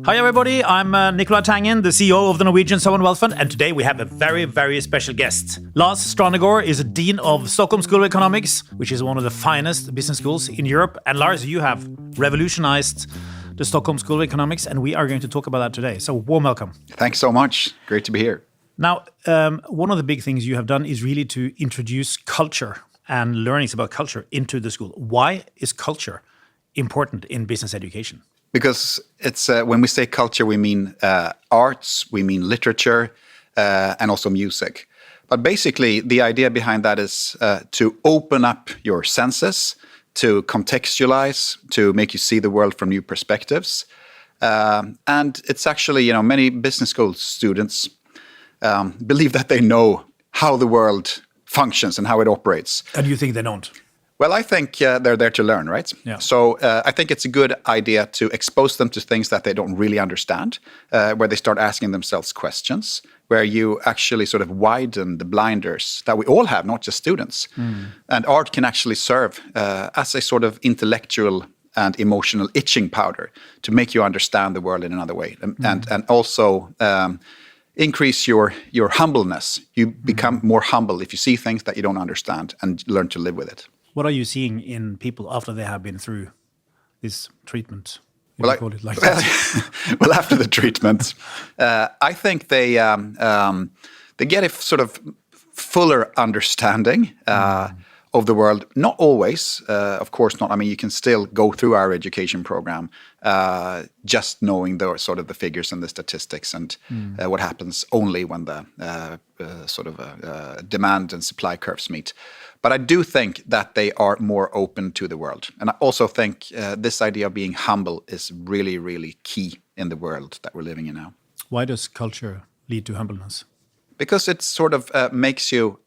Hi everybody, I'm Nicolai Tangen, the CEO of the Norwegian Sovereign Wealth Fund, and today we have a very, very special guest. Lars Strannegård is a Dean of Stockholm School of Economics, which is one of the finest business schools in Europe. And Lars, you have revolutionized the Stockholm School of Economics, and we are going to talk about that today. So warm welcome. Thanks so much. Great to be here. Now, one of the big things you have done is really to introduce culture and learnings about culture into the school. Why is culture important in business education? Because it's when we say culture, we mean arts, we mean literature, and also music. But basically, the idea behind that is to open up your senses, to contextualize, to make you see the world from new perspectives. And it's actually, many business school students believe that they know how the world functions and how it operates. And you think they don't? Well, I think they're there to learn, right? Yeah. So I think it's a good idea to expose them to things that they don't really understand, where they start asking themselves questions, where you actually sort of widen the blinders that we all have, not just students. And art can actually serve as a sort of intellectual and emotional itching powder to make you understand the world in another way. And also increase your humbleness. You become more humble if you see things that you don't understand and learn to live with it. What are you seeing in people after they have been through this treatment? Well, well, after the treatment, I think they get a sort of fuller understanding of the world. Not always, of course not. I mean, you can still go through our education program just knowing the sort of the figures and the statistics and what happens only when the demand and supply curves meet. But I do think that they are more open to the world. And I also think this idea of being humble is really, really key in the world that we're living in now. Why does culture lead to humbleness? Because it sort of makes you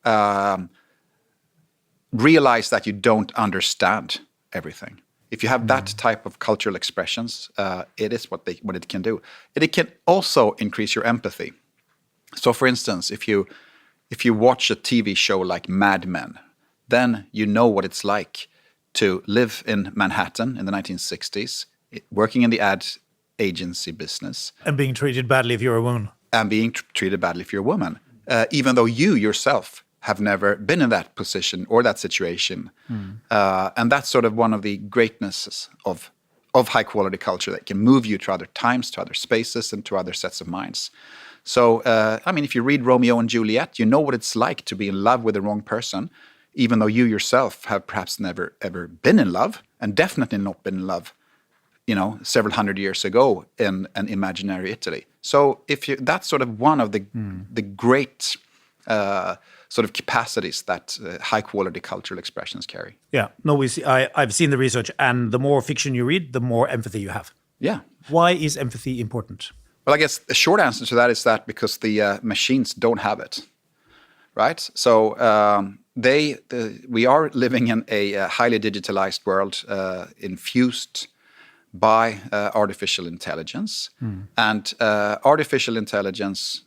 realize that you don't understand everything. If you have that type of cultural expressions, it is what it can do. It can also increase your empathy. So, for instance, if you watch a TV show like Mad Men, then you know what it's like to live in Manhattan in the 1960s, working in the ad agency business. And being treated badly if you're a woman. And being treated badly if you're a woman, even though you yourself have never been in that position or that situation. And that's sort of one of the greatnesses of high-quality culture that can move you to other times, to other spaces, and to other sets of minds. So, if you read Romeo and Juliet, you know what it's like to be in love with the wrong person, even though you yourself have perhaps never, ever been in love, and definitely not been in love, several hundred years ago in an imaginary Italy. So that's sort of one of the great sort of capacities that high-quality cultural expressions carry. Yeah, no, I've seen the research, and the more fiction you read, the more empathy you have. Yeah. Why is empathy important? Well, I guess the short answer to that is that because the machines don't have it, right? So we are living in a highly digitalized world, infused by artificial intelligence. And artificial intelligence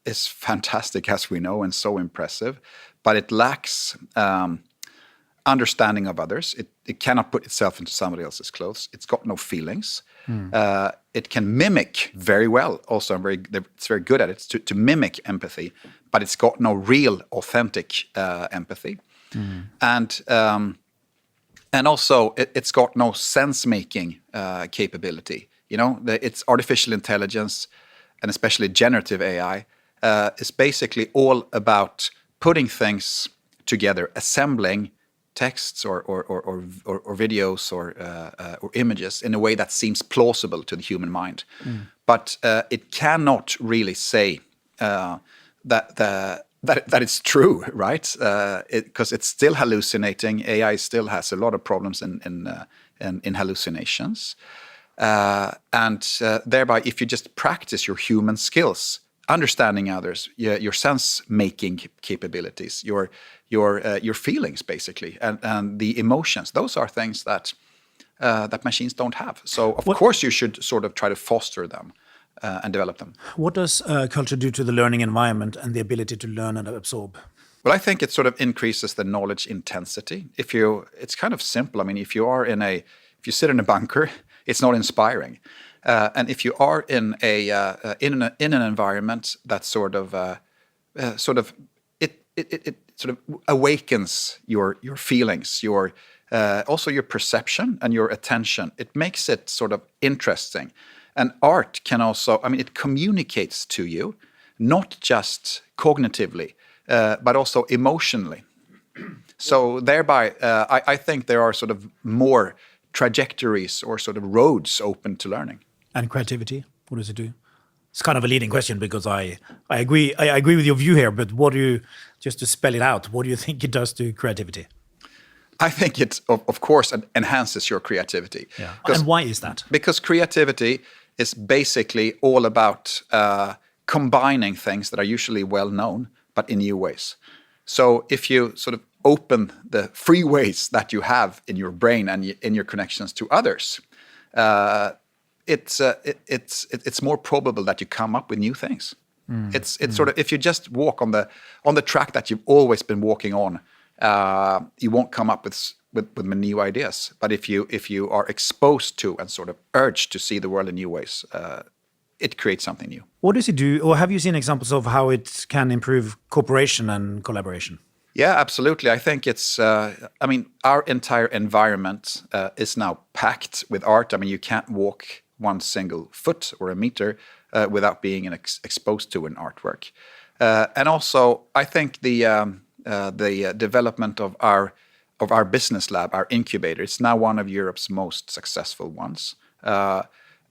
is fantastic, as we know, and so impressive, but it lacks understanding of others. It cannot put itself into somebody else's clothes. It's got no feelings. It can mimic very well. Also, it's very good at it to mimic empathy, but it's got no real, authentic empathy. And also, it's got no sense-making capability. It's artificial intelligence, and especially generative AI, is basically all about putting things together, assembling texts or videos or images in a way that seems plausible to the human mind. But it cannot really say that it's true, right? Because it's still hallucinating. AI still has a lot of problems in hallucinations. And thereby, if you just practice your human skills, understanding others, your sense-making capabilities, your feelings, basically, and the emotions, those are things that machines don't have. So, of course, you should sort of try to foster them and develop them. What does culture do to the learning environment and the ability to learn and absorb? Well, I think it sort of increases the knowledge intensity. It's kind of simple. I mean, if you sit in a bunker, it's not inspiring. And if you are in an environment that sort of awakens your feelings, your also your perception and your attention, it makes it sort of interesting. And art can also, I mean, it communicates to you, not just cognitively, but also emotionally. So thereby, I think there are sort of more trajectories or sort of roads open to learning. And creativity, what does it do? It's kind of a leading question because I agree with your view here, but what do you, just to spell it out, what do you think it does to creativity? I think it, of course, enhances your creativity. Yeah. And why is that? Because creativity is basically all about combining things that are usually well known, but in new ways. So if you sort of open the free ways that you have in your brain and in your connections to others, it's more probable that you come up with new things. It's sort of, if you just walk on the track that you've always been walking on, you won't come up with new ideas. But if you are exposed to and sort of urged to see the world in new ways, it creates something new. What does it do, or have you seen examples of how it can improve cooperation and collaboration? Yeah, absolutely. I think it's, I mean, our entire environment is now packed with art. I mean, you can't walk one single foot or a meter without being exposed to an artwork. And also, I think the development of our business lab, our incubator, it's now one of Europe's most successful ones.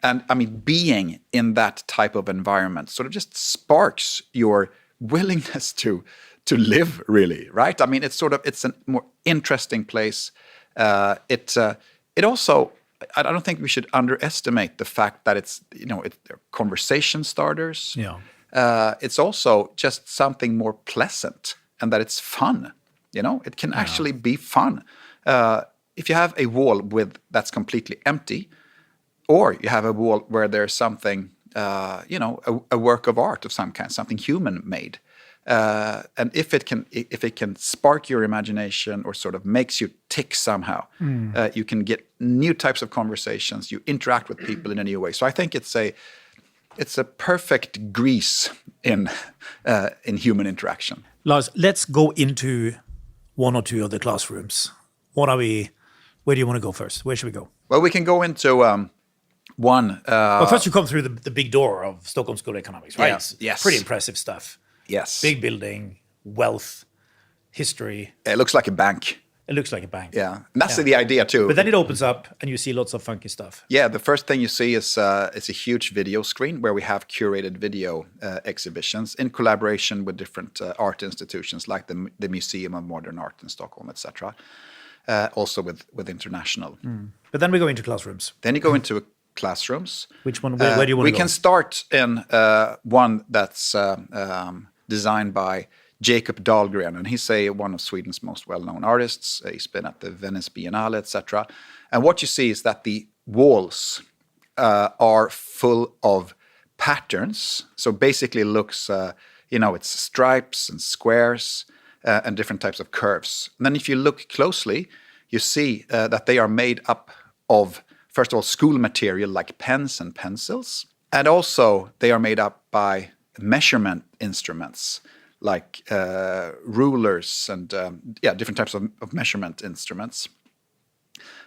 And I mean, being in that type of environment sort of just sparks your willingness to live, really, right? I mean, it's a more interesting place. It also, I don't think we should underestimate the fact that it's, they're conversation starters. Yeah. It's also just something more pleasant, and that it's fun. It can actually be fun. If you have a wall that's completely empty, or you have a wall where there's something, a work of art of some kind, something human made. And if it can spark your imagination or sort of makes you tick somehow, you can get new types of conversations. You interact with people in a new way. So I think it's a perfect grease in human interaction. Lars, let's go into one or two of the classrooms. Where do you want to go first? Where should we go? Well, we can go into one. Well, first you come through the big door of Stockholm School of Economics, right? Yeah. Yes. Pretty impressive stuff. Yes. Big building, wealth, history. It looks like a bank. It looks like a bank. Yeah. And that's the idea too. But then it opens up and you see lots of funky stuff. Yeah, the first thing you see is it's a huge video screen where we have curated video exhibitions in collaboration with different art institutions like the Museum of Modern Art in Stockholm, etc. Also with international. But then we go into classrooms. Then you go into classrooms. Which one? Where do you want to go? We can start in one that's designed by Jacob Dahlgren, and he's one of Sweden's most well-known artists. He's been at the Venice Biennale, etc. And what you see is that the walls are full of patterns. So basically, it looks, it's stripes and squares and different types of curves. And then if you look closely, you see that they are made up of, first of all, school material like pens and pencils, and also they are made up by measurement instruments like rulers and different types of measurement instruments.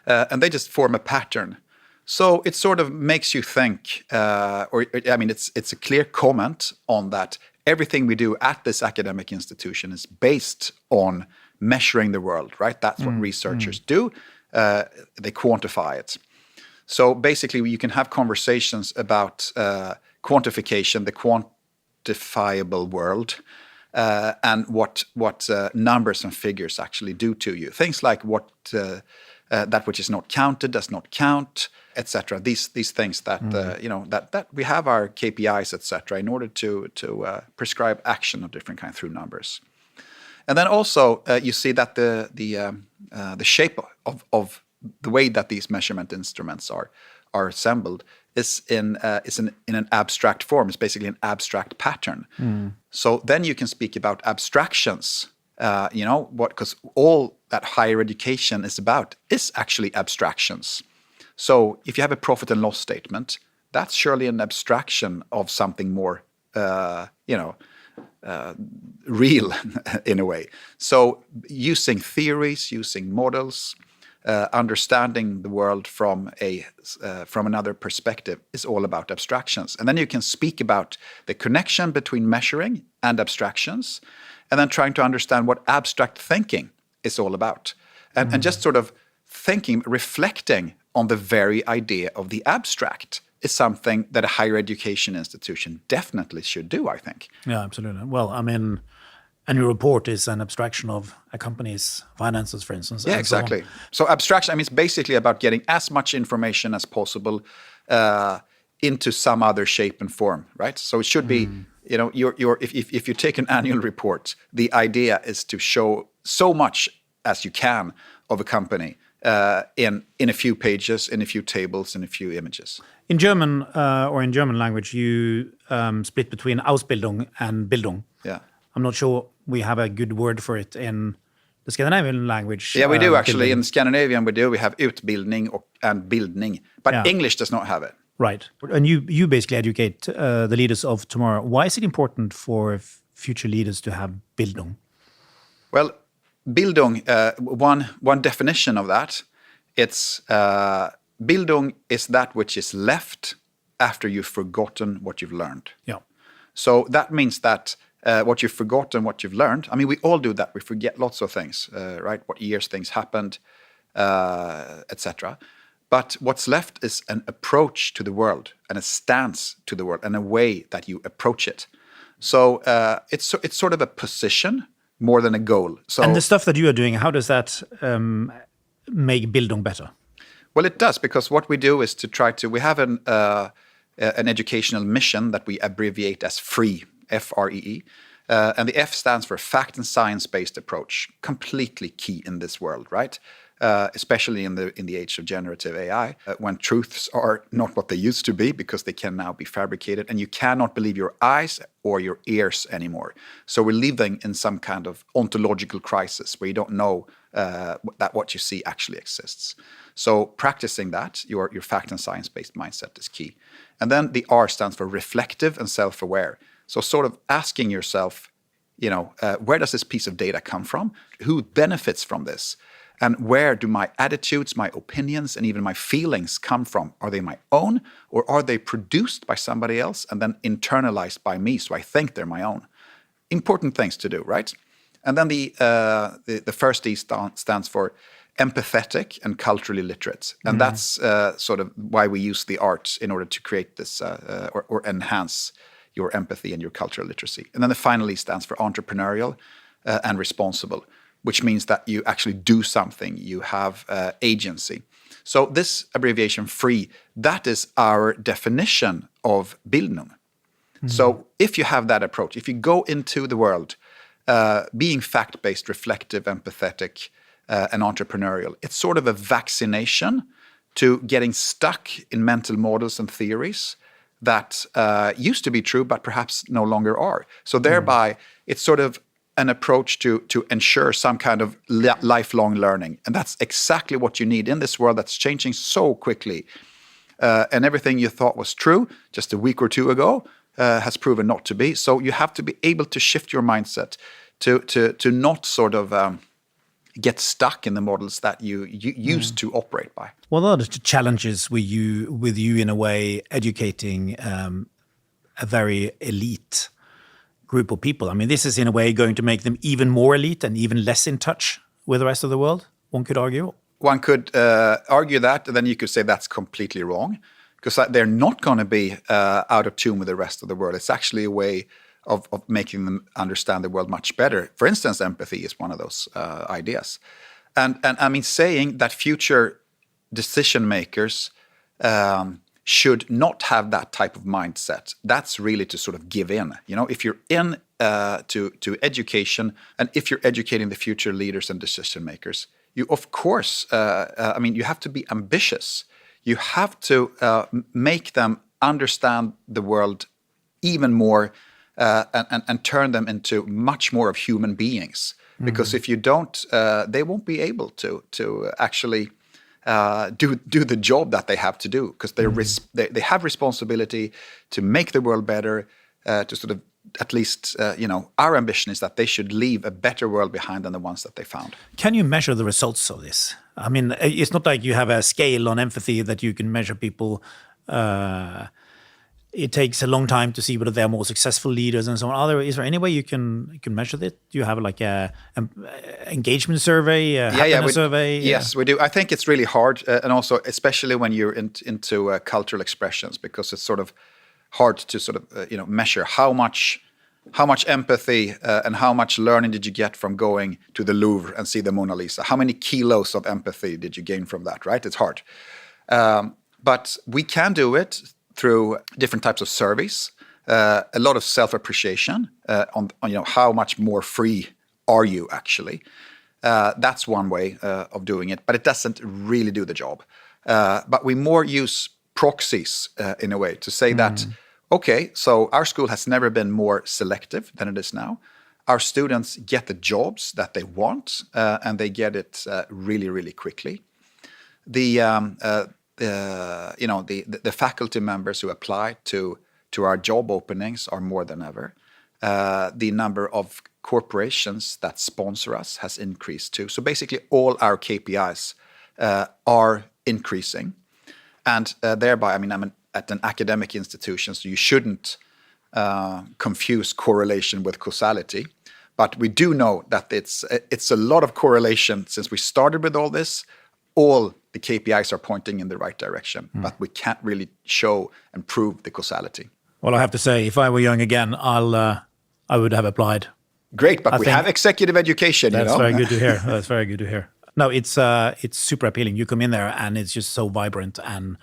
And they just form a pattern. So it sort of makes you think, it's a clear comment on that everything we do at this academic institution is based on measuring the world, right? That's what researchers do. They quantify it. So basically, you can have conversations about quantification, the quantifiable world, and what numbers and figures actually do to you. Things like what that which is not counted does not count, etc. These things that that we have our KPIs, etc. in order to prescribe action of different kinds through numbers. And then also you see that the shape of the way that these measurement instruments are assembled is in an abstract form. It's basically an abstract pattern. So then you can speak about abstractions. Because all that higher education is about is actually abstractions. So if you have a profit and loss statement, that's surely an abstraction of something more, real in a way. So using theories, using models, understanding the world from another perspective is all about abstractions. And then you can speak about the connection between measuring and abstractions, and then trying to understand what abstract thinking is all about. And just sort of reflecting on the very idea of the abstract is something that a higher education institution definitely should do, I think. Yeah, absolutely. Well, I mean, annual report is an abstraction of a company's finances, for instance. Yeah, exactly. So abstraction, I mean, it's basically about getting as much information as possible into some other shape and form, right? So it should be, if you take an annual report, the idea is to show so much as you can of a company in a few pages, in a few tables, in a few images. In German, or in German language, you split between Ausbildung and Bildung. Yeah. I'm not sure we have a good word for it in the Scandinavian language. Yeah, we do actually. In Scandinavian, we have utbildning and bildning, but English does not have it. Right. And you basically educate the leaders of tomorrow. Why is it important for future leaders to have Bildung? Well, Bildung, one definition of that, it's Bildung is that which is left after you've forgotten what you've learned. Yeah. So that means that what you've forgotten, what you've learned. I mean, we all do that. We forget lots of things, right? What years things happened, etc. But what's left is an approach to the world and a stance to the world and a way that you approach it. So it's sort of a position more than a goal. So, and the stuff that you are doing, how does that make Bildung better? Well, it does, because what we do is to try to, we have an educational mission that we abbreviate as FREE, F-R-E-E. And the F stands for fact and science-based approach, completely key in this world, right? Especially in the age of generative AI, when truths are not what they used to be because they can now be fabricated, and you cannot believe your eyes or your ears anymore. So we're living in some kind of ontological crisis where you don't know that what you see actually exists. So practicing that, your fact and science-based mindset is key. And then the R stands for reflective and self-aware. So sort of asking yourself, where does this piece of data come from? Who benefits from this? And where do my attitudes, my opinions, and even my feelings come from? Are they my own, or are they produced by somebody else and then internalized by me, so I think they're my own? Important things to do, right? And then the first E stands for empathetic and culturally literate. And that's sort of why we use the arts in order to create this or enhance your empathy and your cultural literacy. And then the final E stands for entrepreneurial and responsible, which means that you actually do something, you have agency. So this abbreviation, FREE, that is our definition of Bildung. So if you have that approach, if you go into the world being fact-based, reflective, empathetic, and entrepreneurial, it's sort of a vaccination to getting stuck in mental models and theories that used to be true, but perhaps no longer are. So thereby, it's sort of an approach to ensure some kind of lifelong learning. And that's exactly what you need in this world that's changing so quickly. And everything you thought was true just a week or two ago has proven not to be. So you have to be able to shift your mindset to not sort of get stuck in the models that you used to operate by. What are the challenges with you in a way educating a very elite group of people? I mean, this is in a way going to make them even more elite and even less in touch with the rest of the world, one could argue. One could argue that, and then you could say that's completely wrong, because they're not going to be out of tune with the rest of the world. It's actually a way of making them understand the world much better. For instance, empathy is one of those ideas. And I mean, saying that future decision makers should not have that type of mindset, that's really to sort of give in. If you're in to education, and if you're educating the future leaders and decision makers, you of course, you have to be ambitious. You have to make them understand the world even more and turn them into much more of human beings. Because if you don't, they won't be able to actually do the job that they have to do, because they have responsibility to make the world better, to sort of at least, our ambition is that they should leave a better world behind than the ones that they found. Can you measure the results of this? I mean, it's not like you have a scale on empathy that you can measure people. It takes a long time to see whether they're more successful leaders and so on. Is there any way you can measure that? Do you have like a engagement survey, happiness survey? Yes, we do. I think it's really hard, and also especially when you're into cultural expressions, because it's sort of hard to sort of measure how much empathy and how much learning did you get from going to the Louvre and see the Mona Lisa? How many kilos of empathy did you gain from that? Right? It's hard, but we can do it through different types of surveys, a lot of self-appreciation on how much more free are you actually. That's one way of doing it, but it doesn't really do the job. But we more use proxies in a way to say that, okay, so our school has never been more selective than it is now. Our students get the jobs that they want, and they get it really, really quickly. The faculty members who apply to our job openings are more than ever. The number of corporations that sponsor us has increased too. So basically all our KPIs are increasing. And thereby, I mean, I'm at an academic institution, so you shouldn't confuse correlation with causality. But we do know that it's a lot of correlation. Since we started with all this, all the KPIs are pointing in the right direction, but we can't really show and prove the causality. Well, I have to say, if I were young again, I would have applied. Great, but we have executive education. That's very good to hear. That's very good to hear. No, it's super appealing. You come in there and it's just so vibrant and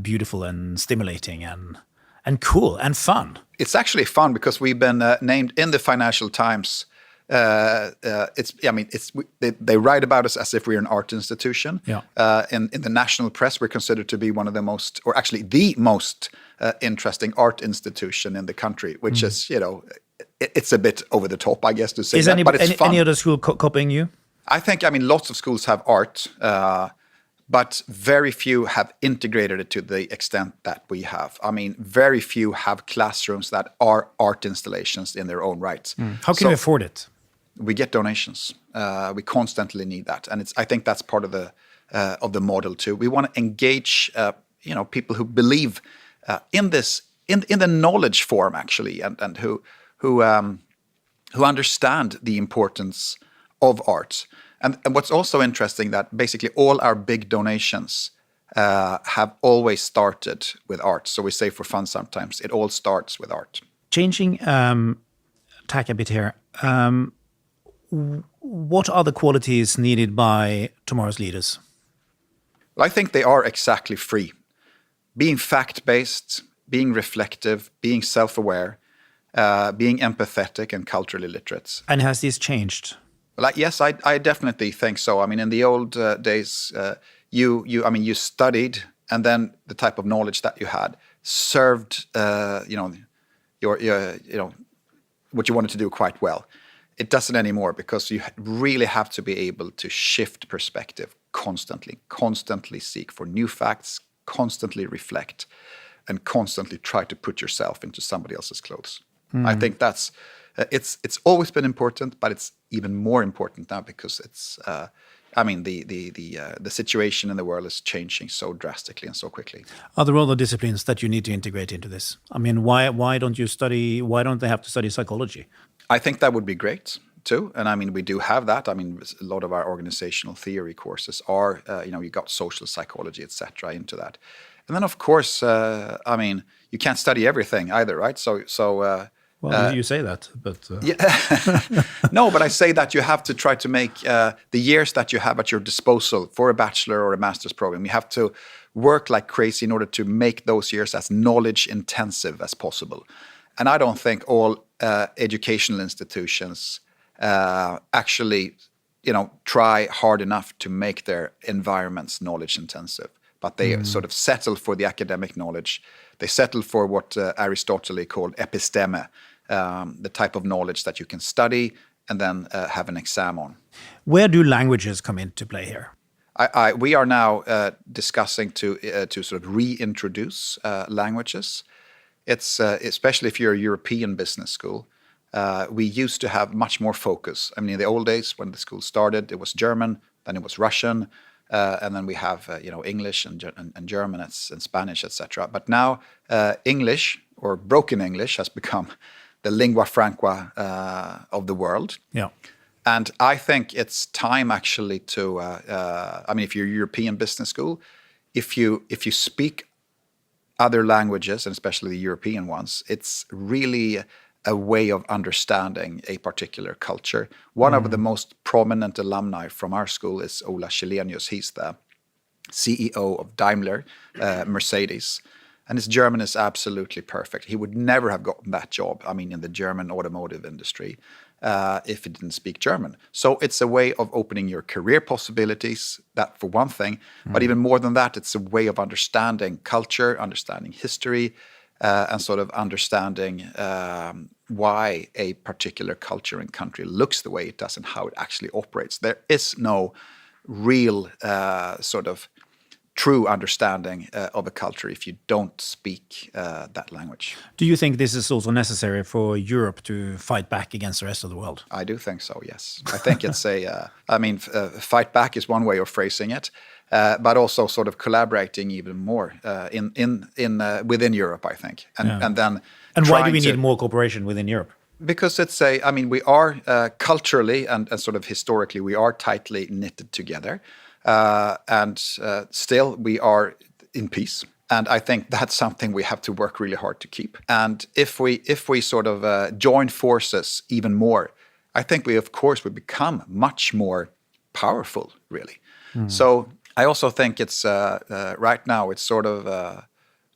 beautiful and stimulating and cool and fun. It's actually fun because we've been named in the Financial Times. They write about us as if we're an art institution. Yeah. In the national press, we're considered to be one of the most, or actually the most interesting art institution in the country, which is, it's a bit over the top, I guess, to say that, but it's fun. Any other school copying you? I think, lots of schools have art, but very few have integrated it to the extent that we have. Very few have classrooms that are art installations in their own right. How can you afford it? We get donations. We constantly need that, and I think that's part of the model too. We want to engage, people who believe in this, in the knowledge form actually, and who understand the importance of art. And what's also interesting, that basically all our big donations have always started with art. So we say for fun sometimes, it all starts with art. Changing tack a bit here. What are the qualities needed by tomorrow's leaders? Well, I think they are exactly three. Being fact-based, being reflective, being self-aware, being empathetic and culturally literate. And has this changed? Well, yes, I definitely think so. In the old days, you studied, and then the type of knowledge that you had served, your what you wanted to do quite well. It doesn't anymore, because you really have to be able to shift perspective constantly seek for new facts, constantly reflect, and constantly try to put yourself into somebody else's clothes. I think that's it's always been important, but it's even more important now because it's the situation in the world is changing so drastically and so quickly. Are there other disciplines that you need to integrate into this? Why don't you study? Why don't they have to study psychology? I think that would be great too, and we do have that. A lot of our organizational theory courses are, you got social psychology, etc. into that, and then of course, you can't study everything either, right? Well, you say that, but... Yeah. No, but I say that you have to try to make the years that you have at your disposal for a bachelor or a master's program, you have to work like crazy in order to make those years as knowledge intensive as possible. And I don't think all educational institutions actually, try hard enough to make their environments knowledge intensive. But they sort of settle for the academic knowledge. They settle for what Aristotle called episteme, the type of knowledge that you can study and then have an exam on. Where do languages come into play here? We are now discussing to sort of reintroduce languages. It's especially if you're a European business school. We used to have much more focus. I mean, in the old days when the school started, it was German, then it was Russian, and then we have English and German and Spanish, etc. But now English or broken English has become the lingua franca of the world. Yeah. And I think it's time actually to. I mean, if you're a European business school, if you speak other languages, and especially the European ones, it's really a way of understanding a particular culture. One of the most prominent alumni from our school is Ola Källenius. He's the CEO of Daimler, Mercedes. And his German is absolutely perfect. He would never have gotten that job, I mean, in the German automotive industry, if he didn't speak German. So it's a way of opening your career possibilities, that for one thing. But even more than that, it's a way of understanding culture, understanding history, and sort of understanding why a particular culture and country looks the way it does and how it actually operates. There is no real sort of true understanding of a culture if you don't speak that language. Do you think this is also necessary for Europe to fight back against the rest of the world? I do think so, yes. I think it's fight back is one way of phrasing it, but also sort of collaborating even more within Europe, I think. And why do we need more cooperation within Europe? Because we are culturally and sort of historically, we are tightly knitted together. And still we are in peace. And I think that's something we have to work really hard to keep. And if we sort of join forces even more, I think we, of course, would become much more powerful, really. So I also think it's right now it's sort of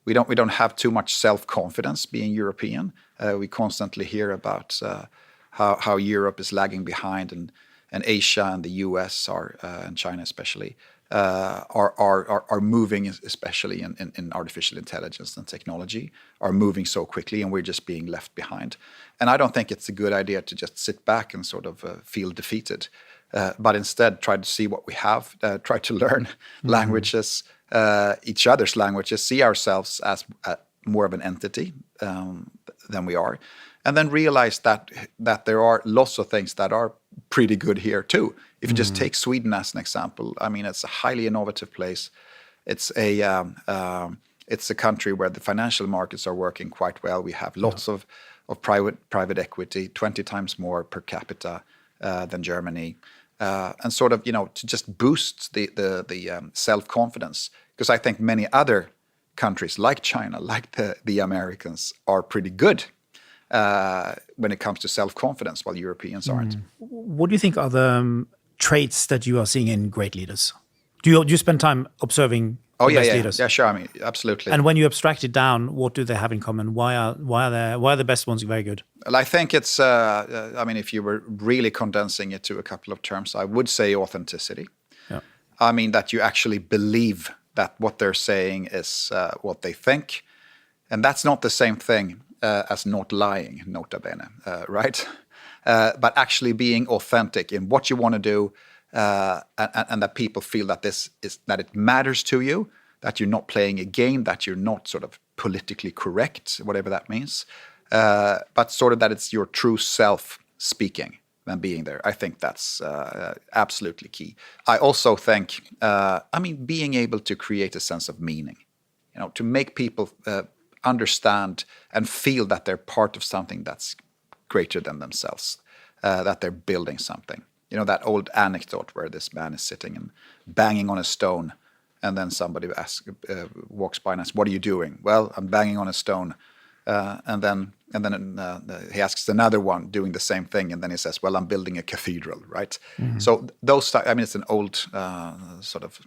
we don't have too much self-confidence being European. We constantly hear about how Europe is lagging behind, and Asia and the US and China especially are moving, especially in artificial intelligence and technology, are moving so quickly, and we're just being left behind. And I don't think it's a good idea to just sit back and sort of feel defeated, but instead try to see what we have, try to learn languages, each other's languages, see ourselves as more of an entity than we are, and then realize that there are lots of things that are pretty good here too. If you just take Sweden as an example, I mean, it's a highly innovative place. It's a country where the financial markets are working quite well. We have lots of private equity, 20 times more per capita than Germany, and sort of to just boost the self-confidence, because I think many other countries like China, like the Americans, are pretty good when it comes to self-confidence, while Europeans aren't. What do you think are the traits that you are seeing in great leaders? Do you spend time observing the best leaders? Yeah, sure. I mean, absolutely. And when you abstract it down, what do they have in common? Why are the best ones very good? Well, I think it's. If you were really condensing it to a couple of terms, I would say authenticity. Yeah. I mean that you actually believe that what they're saying is what they think, and that's not the same thing as not lying, nota bene, right? But actually being authentic in what you want to do, and that people feel that that it matters to you, that you're not playing a game, that you're not sort of politically correct, whatever that means, but sort of that it's your true self speaking and being there. I think that's absolutely key. I also think, being able to create a sense of meaning, to make people understand and feel that they're part of something that's greater than themselves, that they're building something. That old anecdote where this man is sitting and banging on a stone, and then somebody walks by and asks, "What are you doing?" "Well, I'm banging on a stone." And then he asks another one doing the same thing, and then he says, "Well, I'm building a cathedral," right? So it's an old sort of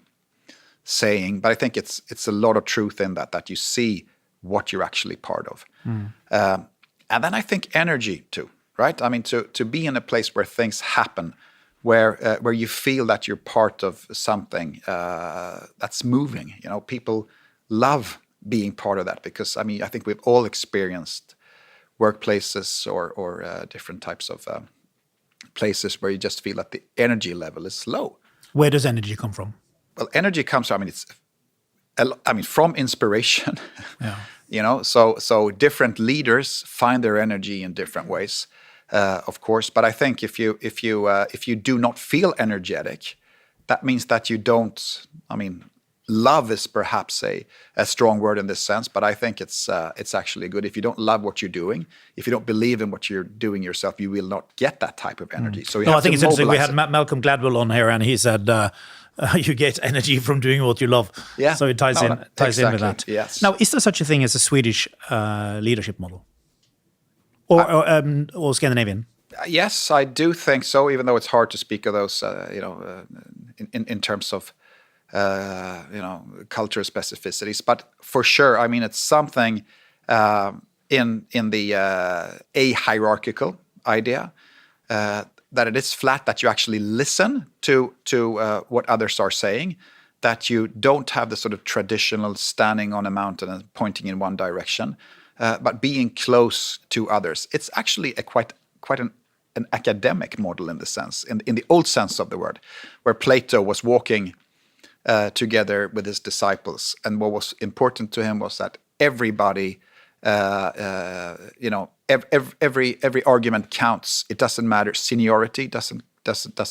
saying, but I think it's a lot of truth in that you see what you're actually part of. And then I think energy too, right? I mean, to be in a place where things happen, where you feel that you're part of something that's moving. People love being part of that, because I think we've all experienced workplaces or different types of places where you just feel that the energy level is low. Where does energy come from? Well, energy comes. From inspiration. Yeah. You know, so different leaders find their energy in different ways, of course. But I think if you do not feel energetic, that means that you don't. Love is perhaps a strong word in this sense, but I think it's actually good. If you don't love what you're doing, if you don't believe in what you're doing yourself, you will not get that type of energy. So I think it's interesting. We had Malcolm Gladwell on here, and he said you get energy from doing what you love. Yeah. So it ties in with that. Yes. Now, is there such a thing as a Swedish leadership model, or Scandinavian? Yes, I do think so. Even though it's hard to speak of those, in terms of cultural specificities, but for sure, it's something in the a-hierarchical idea that it is flat, that you actually listen to what others are saying, that you don't have the sort of traditional standing on a mountain and pointing in one direction, but being close to others. It's actually quite an academic model in the sense, in the old sense of the word, where Plato was walking together with his disciples, and what was important to him was that everybody, every argument counts. It doesn't matter. Seniority doesn't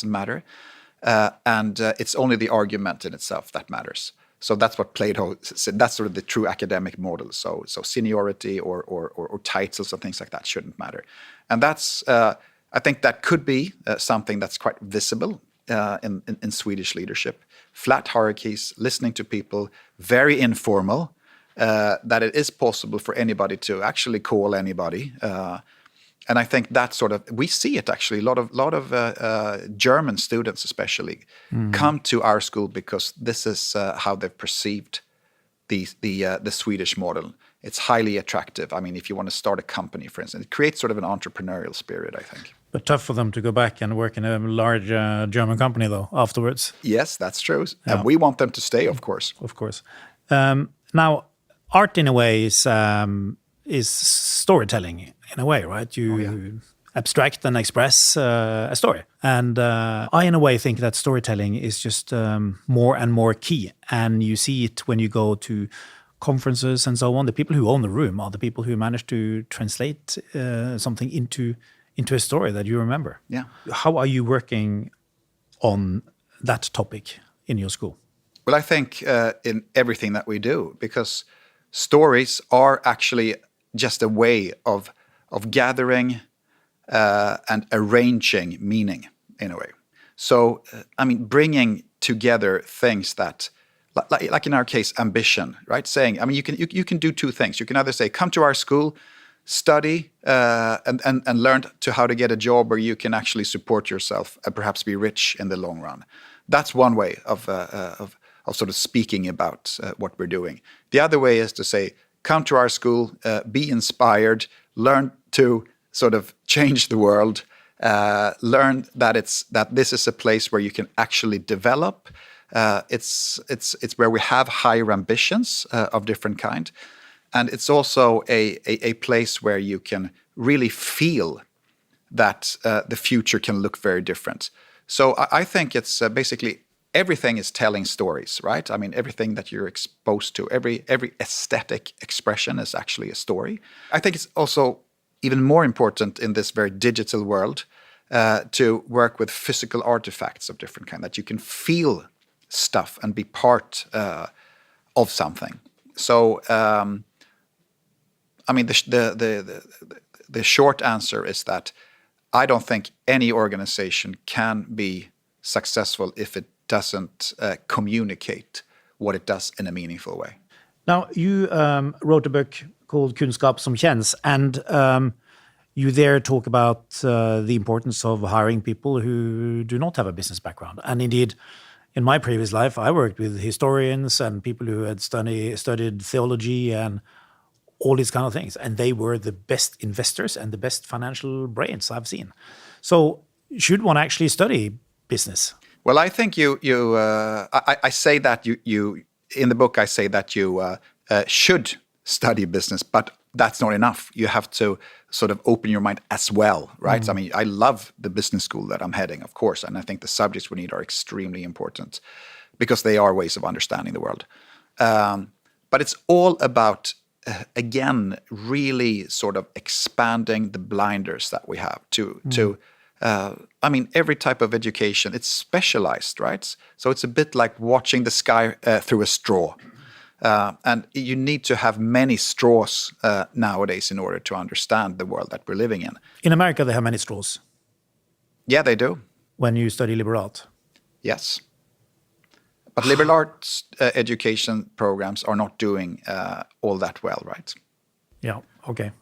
matter, and it's only the argument in itself that matters. So that's what Plato said. That's sort of the true academic model. So seniority or titles and things like that shouldn't matter, and that's I think that could be something that's quite visible in Swedish leadership. Flat hierarchies, listening to people, very informal, that it is possible for anybody to actually call anybody. And I think that we see it actually. A lot of German students especially come to our school because this is how they've perceived the Swedish model. It's highly attractive. If you want to start a company, for instance, it creates sort of an entrepreneurial spirit, I think. But tough for them to go back and work in a large German company, though, afterwards. Yes, that's true. Yeah. And we want them to stay, of course. Of course. Now, art, in a way, is storytelling, in a way, right? You abstract and express a story. And I, in a way, think that storytelling is just more and more key. And you see it when you go to conferences and so on. The people who own the room are the people who manage to translate something into a story that you remember. Yeah. How are you working on that topic in your school? Well, I think in everything that we do, because stories are actually just a way of gathering and arranging meaning in a way. So, bringing together things that, like in our case, ambition, right? Saying, you can do two things. You can either say, come to our school, study and learn how to get a job where you can actually support yourself and perhaps be rich in the long run. That's one way of sort of speaking about what we're doing. The other way is to say, come to our school, be inspired, learn to sort of change the world, learn that this is a place where you can actually develop. It's where we have higher ambitions of different kind. And it's also a place where you can really feel that the future can look very different. So I think it's basically everything is telling stories, right? Everything that you're exposed to, every aesthetic expression is actually a story. I think it's also even more important in this very digital world to work with physical artifacts of different kind, that you can feel stuff and be part of something. So, the short answer is that I don't think any organization can be successful if it doesn't communicate what it does in a meaningful way. Now, you wrote a book called Kunskap som känns, and you there talk about the importance of hiring people who do not have a business background. And indeed, in my previous life, I worked with historians and people who had studied theology and all these kind of things. And they were the best investors and the best financial brains I've seen. So should one actually study business? Well, I think I say that you in the book, I say that you should study business, but that's not enough. You have to sort of open your mind as well, right? Mm. I love the business school that I'm heading, of course, and I think the subjects we need are extremely important because they are ways of understanding the world. But it's all about, again, really sort of expanding the blinders that we have to I mean, every type of education, it's specialized, right? So it's a bit like watching the sky through a straw. And you need to have many straws nowadays in order to understand the world that we're living in. In America, they have many straws. Yeah, they do. When you study liberal art. Yes. But liberal arts education programs are not doing all that well, right? Yeah, okay.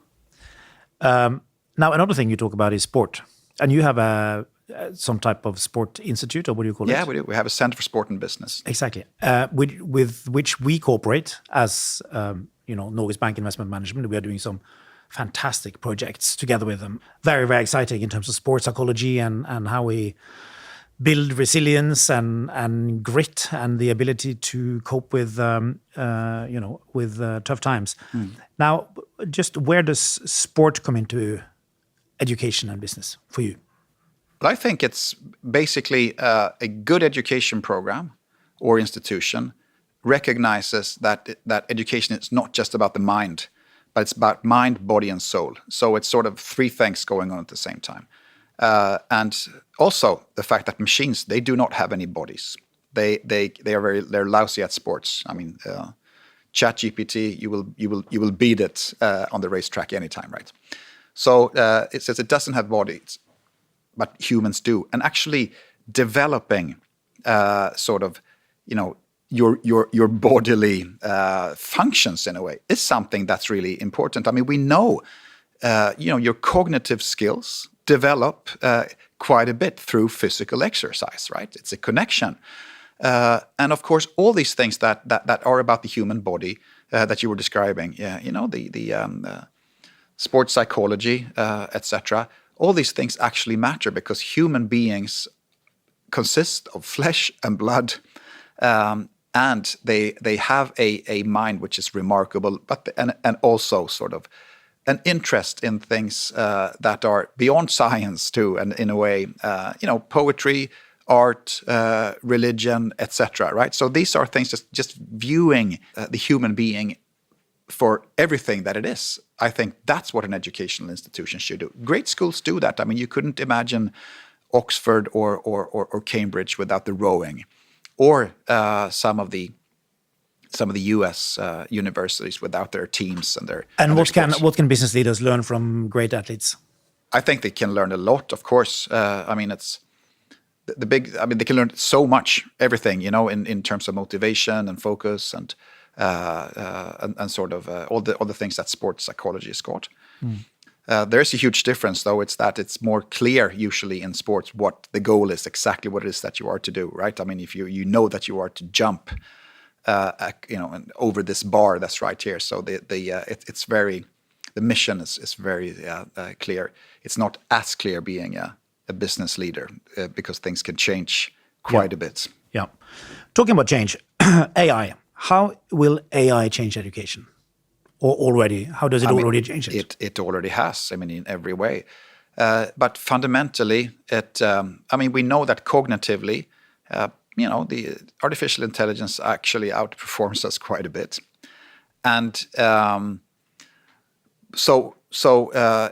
Now, another thing you talk about is sport. And you have some type of sport institute, or what do you call it? Yeah, we do. We have a Center for Sport and Business. Exactly. With which we cooperate as, Norges Bank Investment Management. We are doing some fantastic projects together with them. Very, very exciting in terms of sports psychology and how we build resilience and grit and the ability to cope with, tough times. Now, just where does sport come into education and business for you? Well, I think it's basically a good education program or institution recognizes that education is not just about the mind, but it's about mind, body, and soul. So it's sort of three things going on at the same time. And also the fact that machines, they do not have any bodies. They're lousy at sports. I mean, ChatGPT, you will beat it on the racetrack anytime, right? So it says it doesn't have bodies, but humans do. And actually developing your bodily functions in a way is something that's really important. I mean, we know, your cognitive skills develop quite a bit through physical exercise, right? It's a connection. And of course, all these things that are about the human body that you were describing, the sports psychology, etc. All these things actually matter because human beings consist of flesh and blood, and they have a mind which is remarkable, and also sort of an interest in things that are beyond science too, and in a way, poetry, art, religion, etc. Right? So these are things just viewing the human being for everything that it is. I think that's what an educational institution should do. Great schools do that. I mean, you couldn't imagine Oxford or Cambridge without the rowing, or some of the U.S. universities without their teams and their. And what can business leaders learn from great athletes? I think they can learn a lot. Of course, I mean it's the big. I mean they can learn so much, everything in terms of motivation and focus and sort of all the things that sports psychology has got. There's a huge difference, though. It's that it's more clear usually in sports what the goal is, exactly what it is that you are to do, right? I mean, if you know that you are to jump, and over this bar that's right here. So it's very, the mission is very clear. It's not as clear being a business leader because things can change quite a bit. Yeah. Talking about change, AI. How will AI change education? Or already? How does it already change it? It already has, I mean, in every way. But fundamentally, we know that cognitively, the artificial intelligence actually outperforms us quite a bit. And so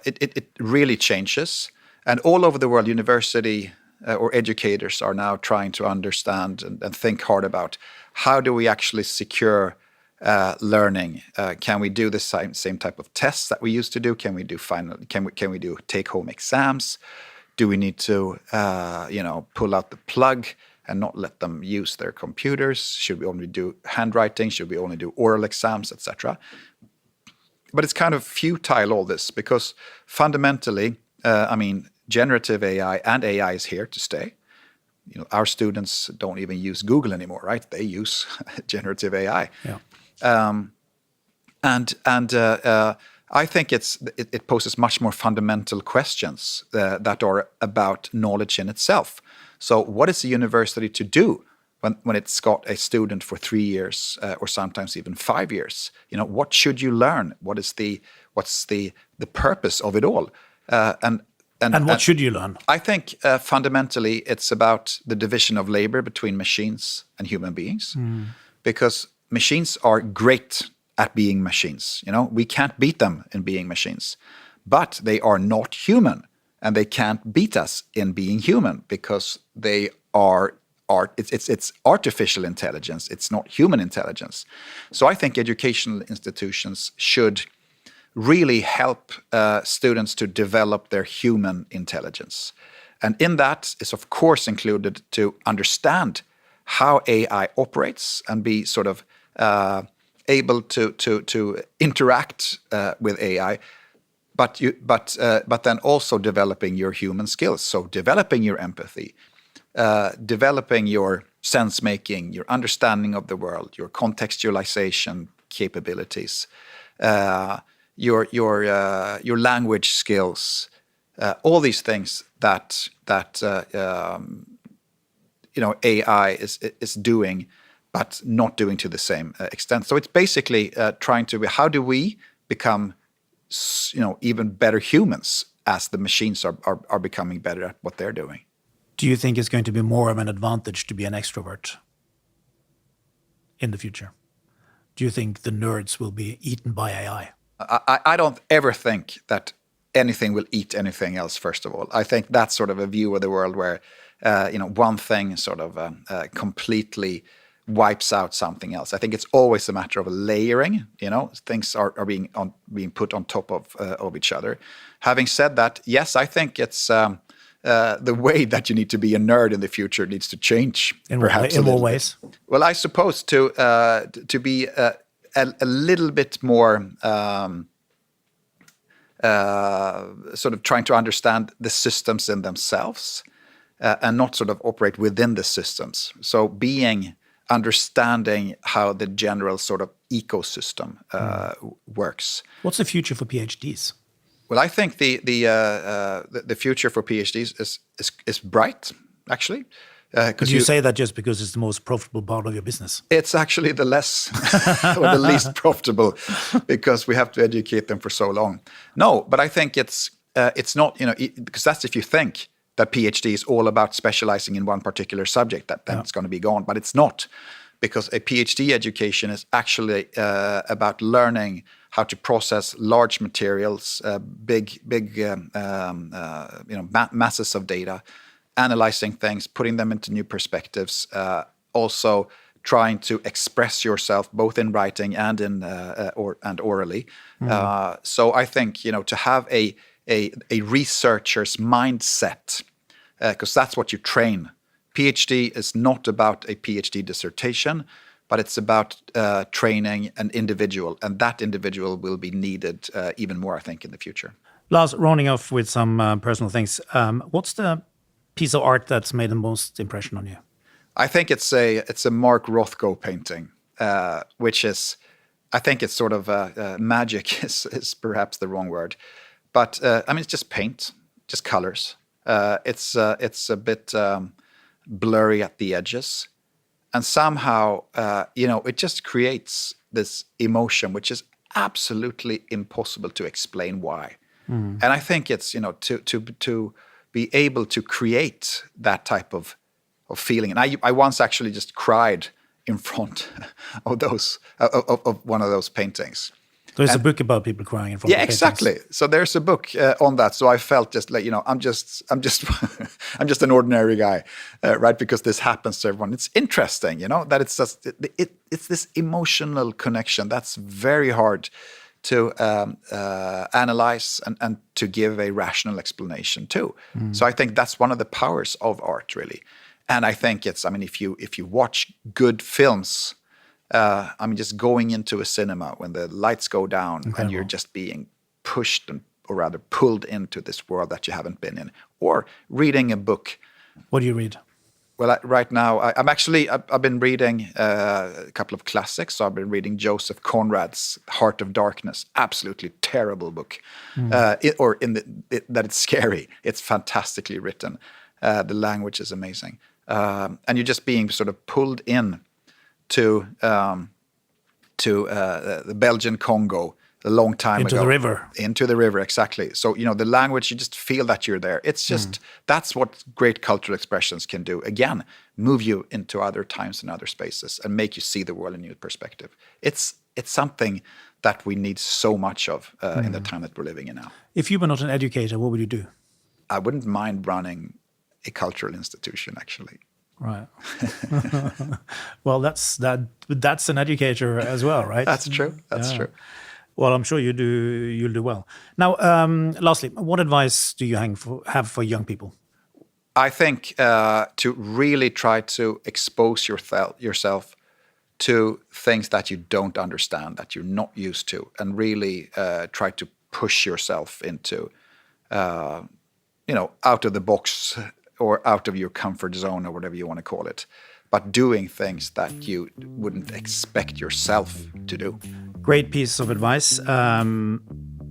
it really changes. And all over the world, university or educators are now trying to understand and think hard about how do we actually secure learning. Can we do the same type of tests that we used to do? Can we do Can we do take-home exams? Do we need to pull out the plug and not let them use their computers? Should we only do handwriting? Should we only do oral exams, etc.? But it's kind of futile, all this, because fundamentally, generative AI and AI is here to stay. Our students don't even use Google anymore, right? They use generative AI. Yeah. I think it poses much more fundamental questions that are about knowledge in itself. So what is the university to do when it's got a student for 3 years or sometimes even 5 years? What should you learn? What's the purpose of it all? And And what should you learn? I think fundamentally it's about the division of labor between machines and human beings, because machines are great at being machines. You know, we can't beat them in being machines, but they are not human, and they can't beat us in being human because they are it's artificial intelligence. It's not human intelligence. So I think educational institutions should really help students to develop their human intelligence. And in that is, of course, included to understand how AI operates and be sort of able to interact with AI, but then also developing your human skills. So developing your empathy, developing your sense-making, your understanding of the world, your contextualization capabilities, your language skills, all these things that AI is doing, but not doing to the same extent. So it's basically trying to how do we become even better humans as the machines are becoming better at what they're doing. Do you think it's going to be more of an advantage to be an extrovert in the future? Do you think the nerds will be eaten by AI? I don't ever think that anything will eat anything else, first of all. I think that's sort of a view of the world where, one thing sort of completely wipes out something else. I think it's always a matter of layering, things are being put on top of each other. Having said that, yes, I think it's the way that you need to be a nerd in the future needs to change. In what ways? Well, I suppose to be a little bit more sort of trying to understand the systems in themselves and not sort of operate within the systems. So understanding how the general sort of ecosystem works. What's the future for PhDs? Well, I think the future for PhDs is bright, actually. Could you say that just because it's the most profitable part of your business? It's actually the less or the least profitable, because we have to educate them for so long. No, but I think it's not, because that's if you think that PhD is all about specializing in one particular subject, then it's going to be gone. But it's not, because a PhD education is actually about learning how to process large materials, big masses of data, analyzing things, putting them into new perspectives, also trying to express yourself both in writing and and orally. So I think to have a researcher's mindset, because that's what you train. PhD is not about a PhD dissertation, but it's about training an individual, and that individual will be needed even more, I think, in the future. Lars, rounding off with some personal things. What's the piece of art that's made the most impression on you? I think it's a Mark Rothko painting, which is, I think it's sort of magic is perhaps the wrong word, but it's just paint, just colors. It's a bit blurry at the edges, and somehow it just creates this emotion which is absolutely impossible to explain why. And I think it's to be able to create that type of feeling. And I once actually just cried in front of one of those paintings. There's a book about people crying in front of paintings. Yeah, exactly. So there's a book on that. So I felt just like, I'm just I'm just an ordinary guy, right? Because this happens to everyone. It's interesting, that it's just it's this emotional connection that's very hard to analyze and to give a rational explanation to. So I think that's one of the powers of art, really. And I think it's, if you watch good films, just going into a cinema when the lights go down and you're just being pushed or rather pulled into this world that you haven't been in, or reading a book. What do you read? Well, right now, I've been reading a couple of classics. So I've been reading Joseph Conrad's Heart of Darkness. Absolutely terrible book. That it's scary. It's fantastically written. The language is amazing. And you're just being sort of pulled in to the Belgian Congo a long time Into ago. the river. Into the river, exactly. So, the language, you just feel that you're there. It's just, that's what great cultural expressions can do. Again, move you into other times and other spaces and make you see the world in a new perspective. It's something that we need so much of in the time that we're living in now. If you were not an educator, what would you do? I wouldn't mind running a cultural institution, actually. Right. Well, that's an educator as well, right? That's true. That's true. Well, I'm sure you'll do well. Now, lastly, what advice do you have for young people? I think to really try to expose yourself to things that you don't understand, that you're not used to, and really try to push yourself into, out of the box or out of your comfort zone or whatever you want to call it, but doing things that you wouldn't expect yourself to do. Great piece of advice.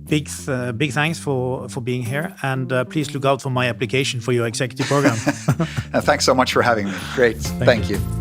Big thanks for being here, and please look out for my application for your executive program. And thanks so much for having me. Great. Thank you.